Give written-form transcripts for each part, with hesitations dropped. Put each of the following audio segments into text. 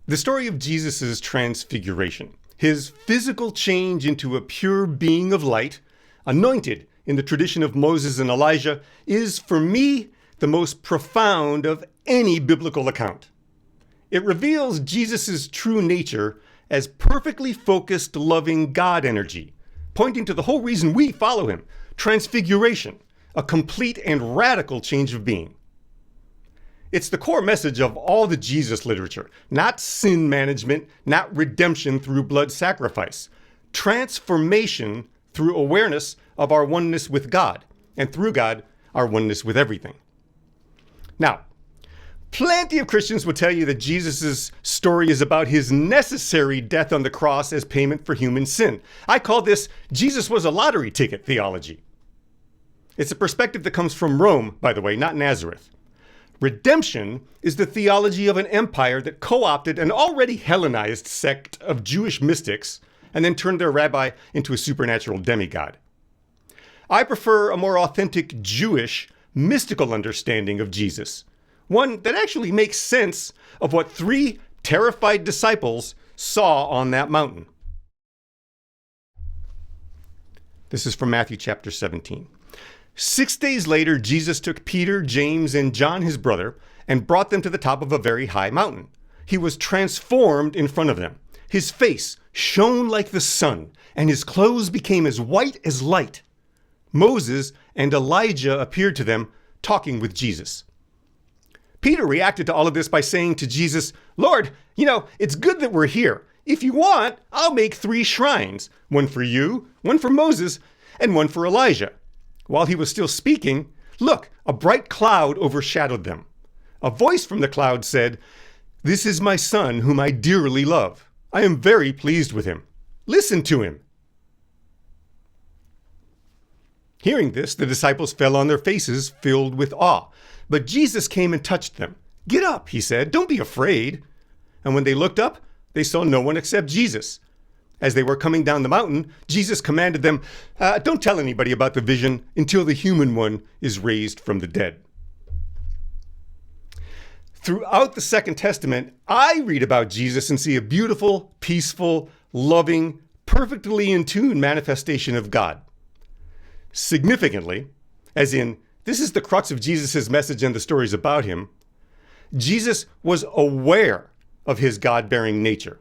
The story of Jesus' transfiguration, his physical change into a pure being of light, anointed in the tradition of Moses and Elijah, is, for me, the most profound of any biblical account. It reveals Jesus' true nature as perfectly focused, loving God energy, pointing to the whole reason we follow him, transfiguration, a complete and radical change of being. It's the core message of all the Jesus literature, not sin management, not redemption through blood sacrifice. Transformation through awareness of our oneness with God, and through God, our oneness with everything. Now, plenty of Christians will tell you that Jesus' story is about his necessary death on the cross as payment for human sin. I call this Jesus was a lottery ticket theology. It's a perspective that comes from Rome, by the way, not Nazareth. Redemption is the theology of an empire that co-opted an already Hellenized sect of Jewish mystics and then turned their rabbi into a supernatural demigod. I prefer a more authentic Jewish, mystical understanding of Jesus, one that actually makes sense of what 3 terrified disciples saw on that mountain. This is from Matthew chapter 17. 6 days later, Jesus took Peter, James, and John, his brother, and brought them to the top of a very high mountain. He was transformed in front of them. His face shone like the sun, and his clothes became as white as light. Moses and Elijah appeared to them, talking with Jesus. Peter reacted to all of this by saying to Jesus, "Lord, it's good that we're here. If you want, I'll make 3 shrines, one for you, one for Moses, and one for Elijah." While he was still speaking, look, a bright cloud overshadowed them. A voice from the cloud said, "This is my son whom I dearly love. I am very pleased with him. Listen to him." Hearing this, the disciples fell on their faces, filled with awe. But Jesus came and touched them. "Get up," he said. "Don't be afraid." And when they looked up, they saw no one except Jesus. As they were coming down the mountain, Jesus commanded them, "Don't tell anybody about the vision until the human one is raised from the dead." Throughout the Second Testament, I read about Jesus and see a beautiful, peaceful, loving, perfectly in tune manifestation of God. Significantly, as in, this is the crux of Jesus' message and the stories about him, Jesus was aware of his God-bearing nature.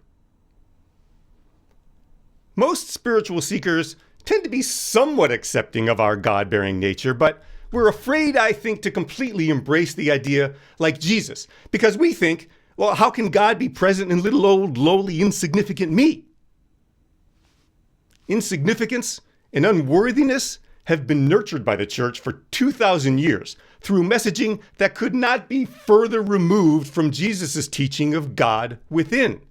Most spiritual seekers tend to be somewhat accepting of our God-bearing nature, but we're afraid, I think, to completely embrace the idea like Jesus, because we think, well, how can God be present in little old, lowly, insignificant me? Insignificance and unworthiness have been nurtured by the church for 2,000 years through messaging that could not be further removed from Jesus' teaching of God within.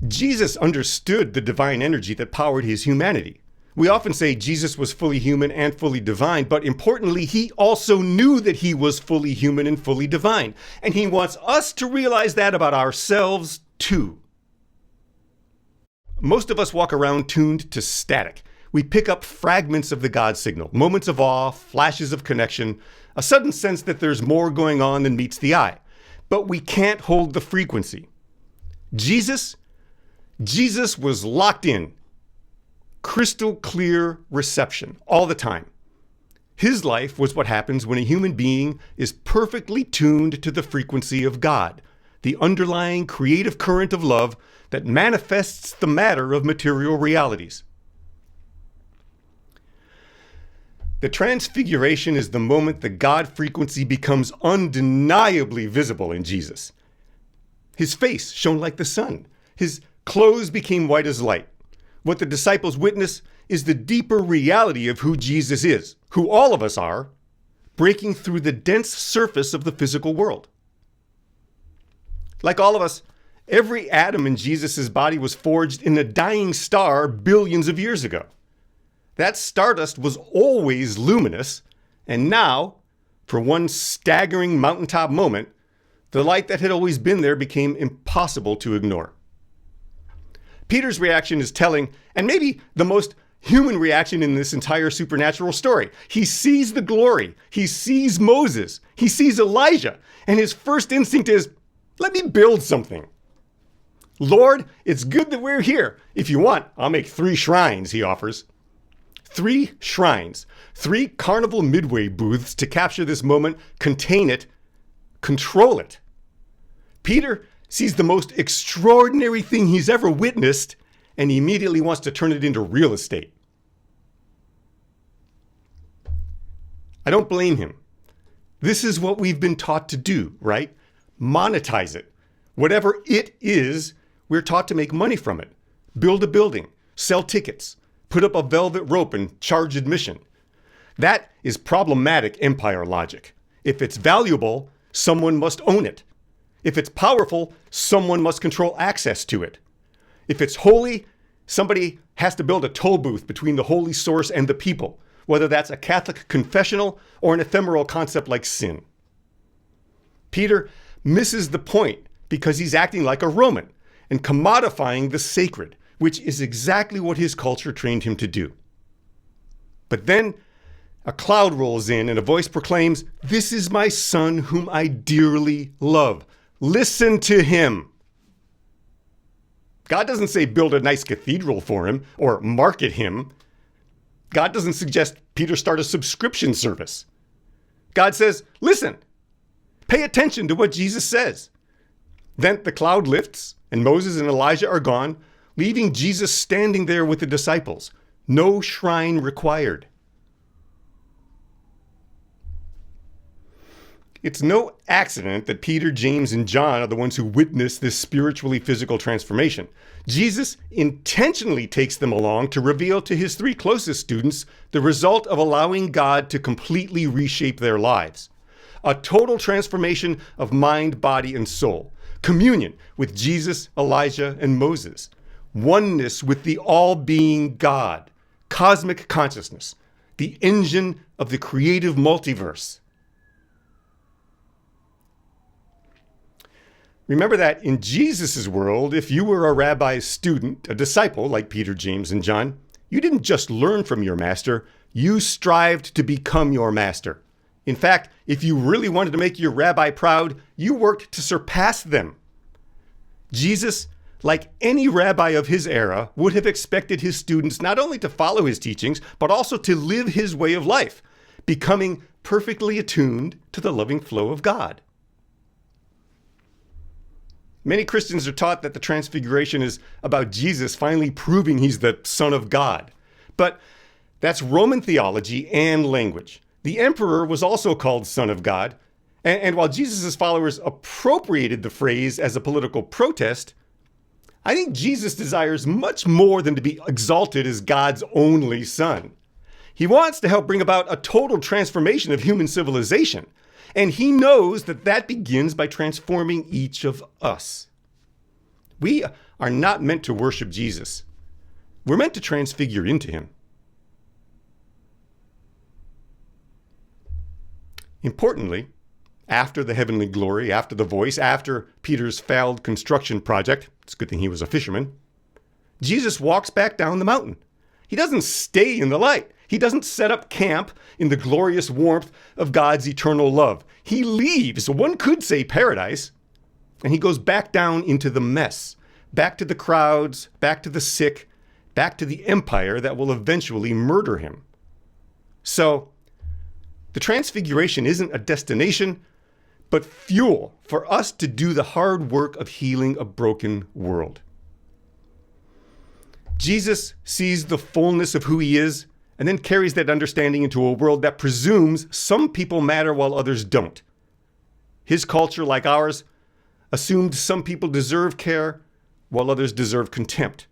Jesus understood the divine energy that powered his humanity. We often say Jesus was fully human and fully divine, but importantly, he also knew that he was fully human and fully divine. And he wants us to realize that about ourselves too. Most of us walk around tuned to static. We pick up fragments of the God signal, moments of awe, flashes of connection, a sudden sense that there's more going on than meets the eye. But we can't hold the frequency. Jesus was locked in, crystal clear reception all the time. His life was what happens when a human being is perfectly tuned to the frequency of God, the underlying creative current of love that manifests the matter of material realities. The transfiguration is the moment the God frequency becomes undeniably visible in Jesus. His face shone like the sun. His clothes became white as light. What the disciples witness is the deeper reality of who Jesus is, who all of us are, breaking through the dense surface of the physical world. Like all of us, every atom in Jesus' body was forged in a dying star billions of years ago. That stardust was always luminous, and now, for one staggering mountaintop moment, the light that had always been there became impossible to ignore. Peter's reaction is telling, and maybe the most human reaction in this entire supernatural story. He sees the glory. He sees Moses. He sees Elijah. And his first instinct is, let me build something. Lord, it's good that we're here. If you want, I'll make 3 shrines, he offers. 3 shrines. 3 carnival midway booths to capture this moment, contain it, control it. Peter sees the most extraordinary thing he's ever witnessed, and he immediately wants to turn it into real estate. I don't blame him. This is what we've been taught to do, right? Monetize it. Whatever it is, we're taught to make money from it. Build a building, sell tickets, put up a velvet rope and charge admission. That is problematic empire logic. If it's valuable, someone must own it. If it's powerful, someone must control access to it. If it's holy, somebody has to build a toll booth between the holy source and the people, whether that's a Catholic confessional or an ephemeral concept like sin. Peter misses the point because he's acting like a Roman and commodifying the sacred, which is exactly what his culture trained him to do. But then a cloud rolls in and a voice proclaims, "This is my son whom I dearly love. Listen to him." God doesn't say build a nice cathedral for him or market him. God doesn't suggest Peter start a subscription service. God says, listen, pay attention to what Jesus says. Then the cloud lifts and Moses and Elijah are gone, leaving Jesus standing there with the disciples. No shrine required. It's no accident that Peter, James, and John are the ones who witness this spiritually physical transformation. Jesus intentionally takes them along to reveal to his 3 closest students the result of allowing God to completely reshape their lives. A total transformation of mind, body, and soul. Communion with Jesus, Elijah, and Moses. Oneness with the all-being God. Cosmic consciousness. The engine of the creative multiverse. Remember that in Jesus' world, if you were a rabbi's student, a disciple like Peter, James, and John, you didn't just learn from your master, you strived to become your master. In fact, if you really wanted to make your rabbi proud, you worked to surpass them. Jesus, like any rabbi of his era, would have expected his students not only to follow his teachings, but also to live his way of life, becoming perfectly attuned to the loving flow of God. Many Christians are taught that the transfiguration is about Jesus finally proving he's the Son of God. But that's Roman theology and language. The emperor was also called Son of God. And while Jesus' followers appropriated the phrase as a political protest, I think Jesus desires much more than to be exalted as God's only Son. He wants to help bring about a total transformation of human civilization. And he knows that that begins by transforming each of us. We are not meant to worship Jesus. We're meant to transfigure into him. Importantly, after the heavenly glory, after the voice, after Peter's failed construction project, it's a good thing he was a fisherman, Jesus walks back down the mountain. He doesn't stay in the light. He doesn't set up camp in the glorious warmth of God's eternal love. He leaves, one could say paradise, and he goes back down into the mess, back to the crowds, back to the sick, back to the empire that will eventually murder him. So, the transfiguration isn't a destination, but fuel for us to do the hard work of healing a broken world. Jesus sees the fullness of who he is and then carries that understanding into a world that presumes some people matter while others don't. His culture, like ours, assumed some people deserve care while others deserve contempt.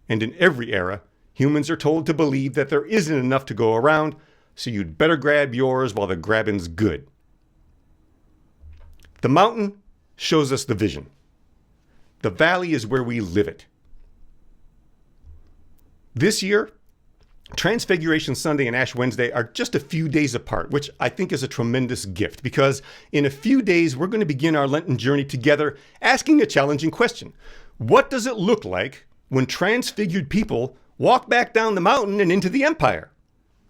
And in every era, humans are told to believe that there isn't enough to go around, so you'd better grab yours while the grabbing's good. The mountain shows us the vision. The valley is where we live it. This year, Transfiguration Sunday and Ash Wednesday are just a few days apart, which I think is a tremendous gift because in a few days we're going to begin our Lenten journey together asking a challenging question. What does it look like when transfigured people walk back down the mountain and into the empire?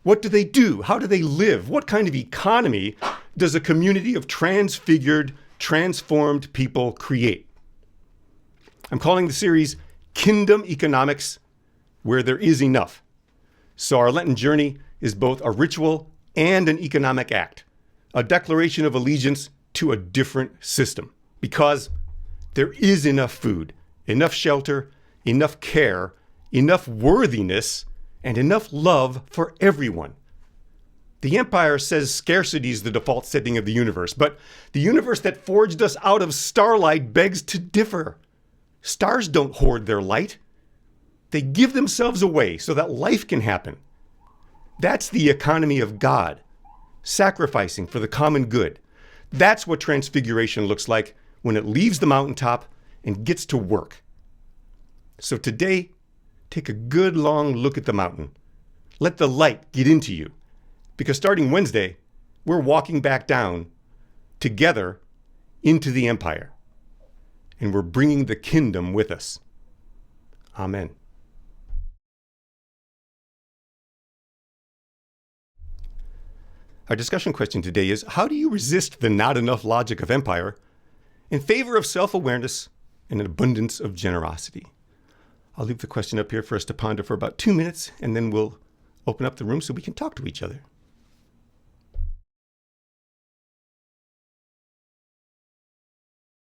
What do they do? How do they live? What kind of economy does a community of transfigured, transformed people create? I'm calling the series Kingdom Economics, Where There Is Enough. So our Lenten journey is both a ritual and an economic act, a declaration of allegiance to a different system, because there is enough food, enough shelter, enough care, enough worthiness, and enough love for everyone. The empire says scarcity is the default setting of the universe, but the universe that forged us out of starlight begs to differ. Stars don't hoard their light. They give themselves away so that life can happen. That's the economy of God, sacrificing for the common good. That's what transfiguration looks like when it leaves the mountaintop and gets to work. So today, take a good long look at the mountain. Let the light get into you, because starting Wednesday, we're walking back down together into the empire, and we're bringing the kingdom with us. Amen. Our discussion question today is, how do you resist the not enough logic of empire in favor of self-awareness and an abundance of generosity? I'll leave the question up here for us to ponder for about 2 minutes, and then we'll open up the room so we can talk to each other.